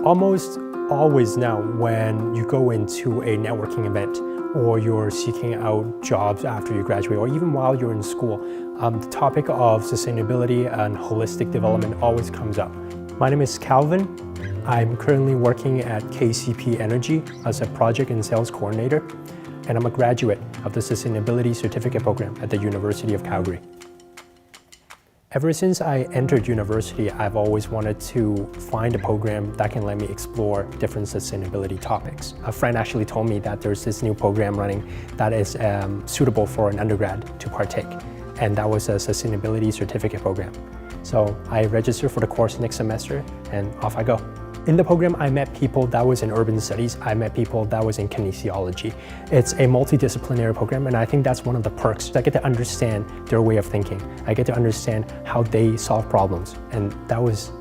Almost always now when you go into a networking event or you're seeking out jobs after you graduate or even while you're in school, the topic of sustainability and holistic development always comes up. My name is Calvin. I'm currently working at KCP Energy as a project and sales coordinator, and I'm a graduate of the Sustainability Certificate Program at the University of Calgary. Ever since I entered university, I've always wanted to find a program that can let me explore different sustainability topics. A friend actually told me that there's this new program running that is suitable for an undergrad to partake, and that was a Sustainability Certificate Program. So I registered for the course next semester, and off I go. In the program, I met people that was in urban studies. I met people that was in kinesiology. It's a multidisciplinary program, and I think that's one of the perks. I get to understand their way of thinking. I get to understand how they solve problems, and that was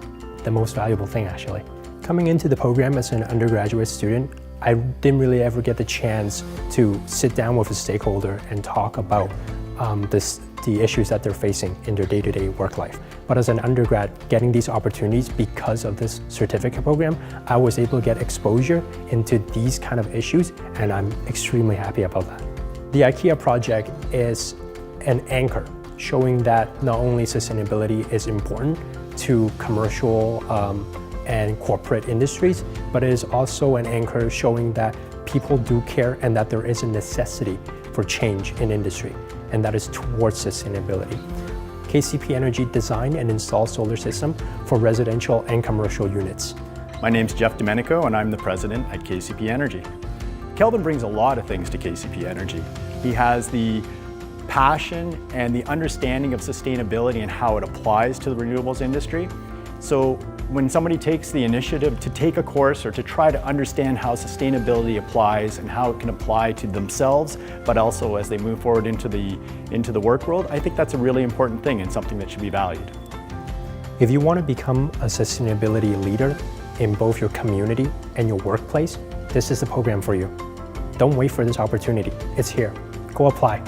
the most valuable thing, actually. Coming into the program as an undergraduate student, I didn't really ever get the chance to sit down with a stakeholder and talk about the issues that they're facing in their day-to-day work life. But as an undergrad, getting these opportunities because of this certificate program, I was able to get exposure into these kind of issues, and I'm extremely happy about that. The IKEA project is an anchor showing that not only sustainability is important to commercial and corporate industries, but it is also an anchor showing that people do care and that there is a necessity for change in industry, and that is towards sustainability. KCP Energy designed and installed solar system for residential and commercial units. My name's Jeff Domenico, and I'm the president at KCP Energy. Kelvin brings a lot of things to KCP Energy. He has the passion and the understanding of sustainability and how it applies to the renewables industry. So when somebody takes the initiative to take a course or to try to understand how sustainability applies and how it can apply to themselves, but also as they move forward into the work world, I think that's a really important thing and something that should be valued. If you want to become a sustainability leader in both your community and your workplace, this is the program for you. Don't wait for this opportunity. It's here. Go apply.